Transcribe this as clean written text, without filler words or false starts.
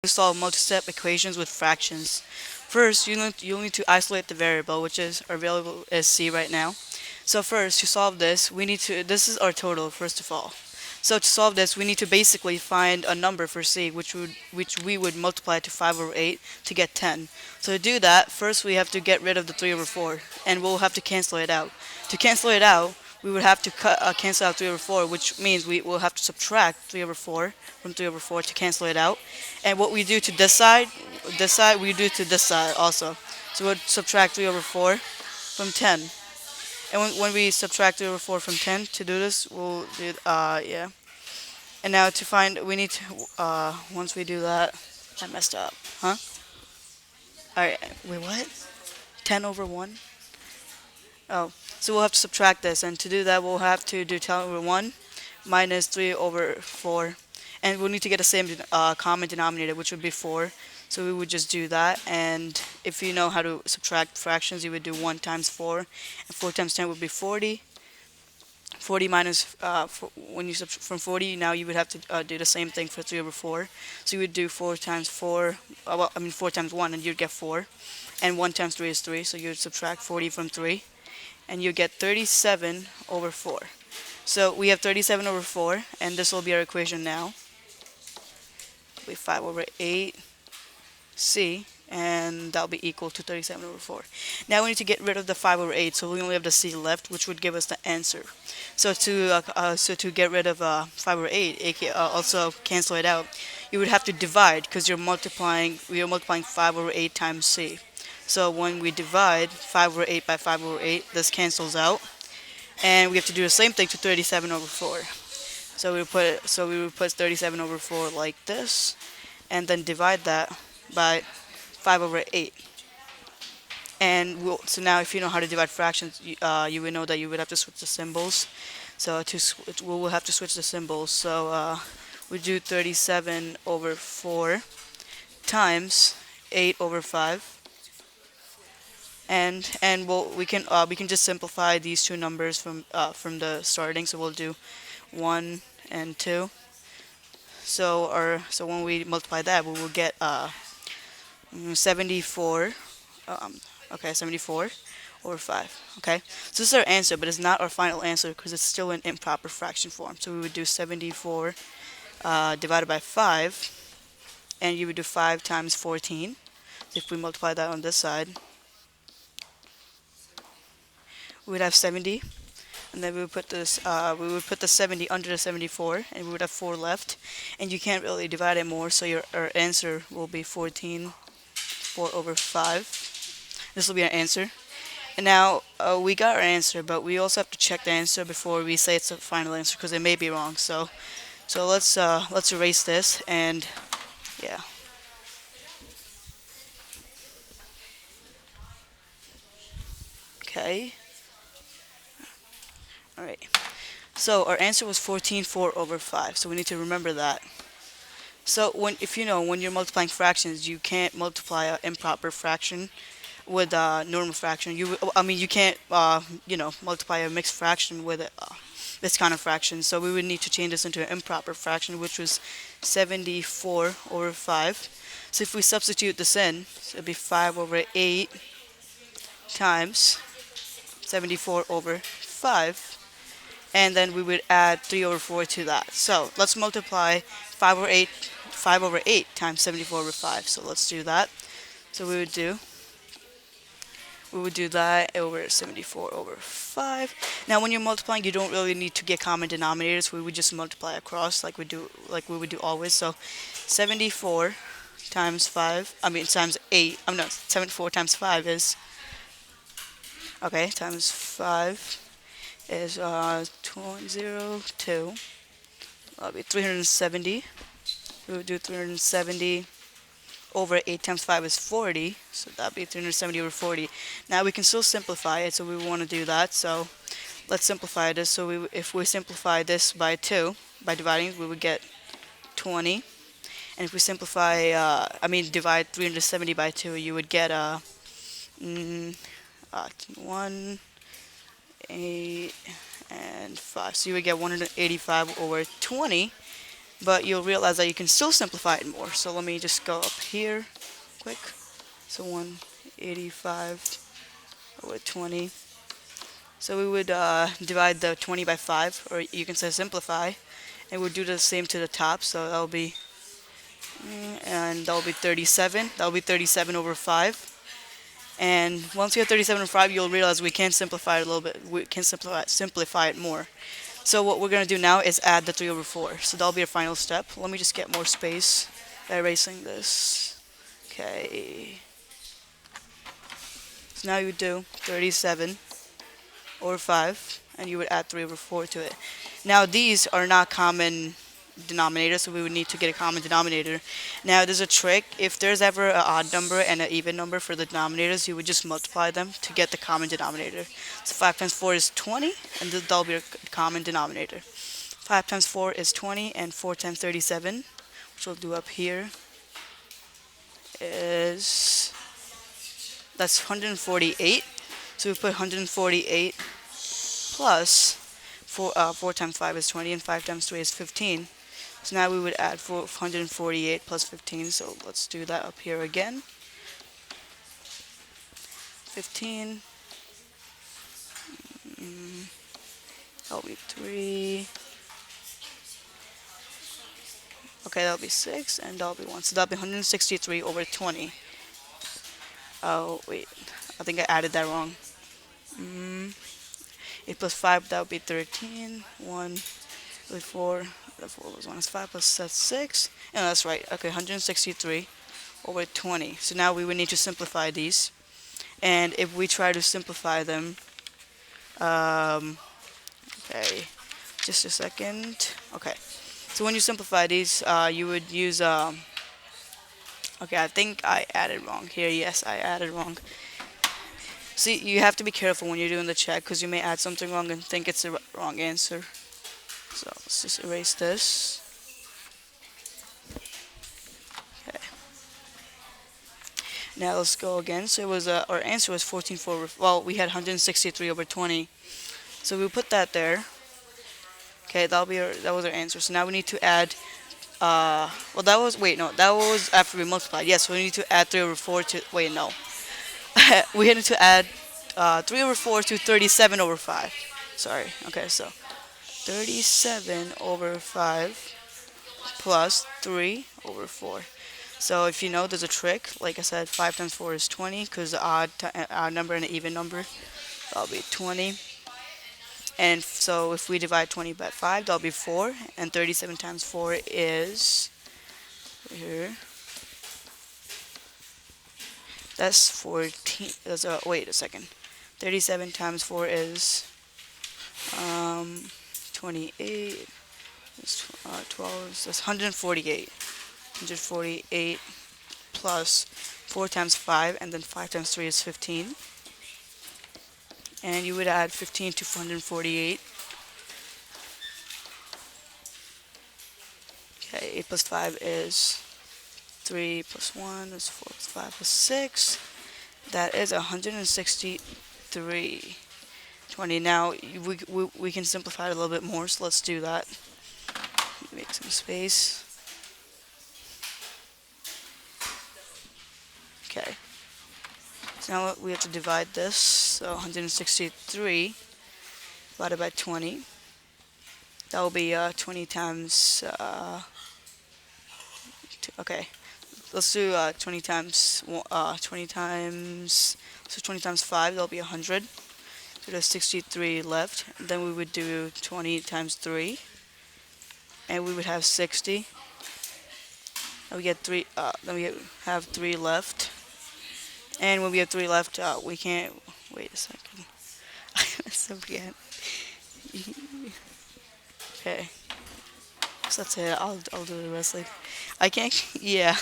solve multi-step equations with fractions. First, you'll need to isolate the variable, which is our variable is c right now. So first, to solve this, this is our total, first of all. So to solve this, we need to basically find a number for c, which we would multiply to 5 over 8 to get 10. So to do that, first we have to get rid of the 3 over 4, and we'll have to cancel it out. To cancel it out, we would have to cancel out 3 over 4, which means we will have to subtract 3 over 4 from 3 over 4 to cancel it out. And what we do to this side we do to this side also. So we'll subtract 3 over 4 from 10. And when we subtract 3 over 4 from 10 to do this, we'll do, yeah. And now to find, we need to, once we do that, I messed up, huh? Alright, wait, what? 10 over 1? Oh, so we'll have to subtract this, and to do that, we'll have to do 10 over 1 minus 3 over 4. And we'll need to get the same common denominator, which would be 4. So we would just do that, and if you know how to subtract fractions, you would do 1 times 4, and 4 times 10 would be 40. 40 minus, when you from 40, now you would have to do the same thing for 3 over 4. So you would do 4 times 4, 4 times 1, and you'd get 4. And 1 times 3 is 3, so you'd subtract 40 from 3, and you get 37 over 4. So we have 37 over 4, and this will be our equation now. It'll be 5 over 8 c, and that'll be equal to 37 over 4. Now we need to get rid of the 5 over 8, so we only have the c left, which would give us the answer. So to get rid of 5 over 8, also cancel it out, you would have to divide, because we are multiplying 5 over 8 times c. So when we divide 5 over 8 by 5 over 8, this cancels out, and we have to do the same thing to 37 over 4. So we would put 37 over 4 like this, and then divide that by 5 over 8. And so now if you know how to divide fractions, you would know that you would have to switch the symbols. So we will have to switch the symbols. So we do 37 over 4 times 8 over 5. And we can just simplify these two numbers from the starting. So we'll do 1 and 2. So when we multiply that, we will get 74. Okay, 74 over 5. Okay, so this is our answer, but it's not our final answer because it's still in improper fraction form. So we would do 74 divided by 5, and you would do 5 times 14. If we multiply that on this side, we would have 70, and then we would put the 70 under the 74, and we would have 4 left, and you can't really divide it more, so our answer will be 14, 4 over 5. This will be our answer. And now we got our answer, but we also have to check the answer before we say it's a final answer because it may be wrong. So let's erase this, and yeah. Okay. All right. So our answer was 14, 4 over 5. So we need to remember that. So when you're multiplying fractions, you can't multiply an improper fraction with a normal fraction. You can't multiply a mixed fraction with this kind of fraction. So we would need to change this into an improper fraction, which was 74 over 5. So if we substitute this in, so it'd be 5 over 8 times 74 over 5, and then we would add 3 over 4 to that. So let's multiply 5 over 8 times 74 over 5. So let's do that. So we would do that over 74 over 5. Now when you're multiplying, you don't really need to get common denominators. We would just multiply across like we would do always. So 74 times 5, times 8, 74 times 5 is, okay, times 5 is 202. That'll be 370. We would do 370 over 8 times 5 is 40, so that'd be 370 over 40. Now we can still simplify it, so we want to do that. So let's simplify this. So if we simplify this by 2, by dividing, we would get 20. And if we divide 370 by 2, you would get 1, 8, and 5. So you would get 185 over 20. but you'll realize that you can still simplify it more. So let me just go up here quick. So 185 over 20. So we would divide the 20 by 5, or you can say simplify, and we'll do the same to the top. So that'll be, and that'll be 37. That'll be 37 over 5. And once you have 37 over 5, you'll realize we can simplify it a little bit. We can simplify it more. So what we're going to do now is add the 3 over 4. So that'll be our final step. Let me just get more space by erasing this. Okay. So now you would do 37 over 5, and you would add 3 over 4 to it. Now these are not common denominators, so we would need to get a common denominator. Now there's a trick. If there's ever an odd number and an even number for the denominators, you would just multiply them to get the common denominator. So 5 times 4 is 20, and that'll be a common denominator. 5 times 4 is 20, and 4 times 37, which we'll do up here, is, that's 148. So we put 148 plus 4 times 5 is 20, and 5 times 3 is 15. So now we would add 148 plus 15, so let's do that up here again. 15, that'll be 3, okay, that'll be 6, and that'll be 1. So that'll be 163 over 20. Oh, wait, I think I added that wrong. 8 plus 5, that would be 13, 1, 4, the 4 was 1, it's 5 plus that's 6, and that's right, okay, 163 over 20. So now we would need to simplify these, and if we try to simplify them, okay, just a second, okay, so when you simplify these, you would use, okay, I think I added wrong here, yes, I added wrong. See, you have to be careful when you're doing the check, because you may add something wrong and think it's the wrong answer. So let's just erase this. Okay. Now let's go again. So it was our answer was 14.4. Well, we had 163 over 20. So we put that there. Okay, that was our answer. So now we need to add. Well, that was, wait, no, that was after we multiplied. Yes, so we need to add 3 over 4 to, wait, no. We had to add 3 over 4 to 37 over 5. Sorry. Okay, so 37 over 5 plus 3 over 4. So if you know, there's a trick. Like I said, 5 times 4 is 20, because the odd number and an even number, that'll be 20. And so if we divide 20 by 5, that'll be 4. And 37 times 4 is, here, that's 14. That's wait a second. 37 times 4 is 28. It's 12. That's 148. 148 plus 4 times 5, and then 5 times 3 is 15. And you would add 15 to 448. Okay, 8 plus 5 is 3 plus 1 is 4 plus 5 plus 6. That is 163. 20. Now we can simplify it a little bit more, so let's do that. Make some space. Okay. So now we have to divide this. So 163 divided by 20. That will be 20 times. Okay. Let's do 20 times 20 times. So 20 times 5. That'll be 100. So there's 63 left. Then we would do 20 times 3, and we would have 60. Then we get 3. Then we have 3 left. And when we have 3 left, we can't. Wait a second. So forget. Okay. So that's it. I'll do the rest later. I can't. Yeah.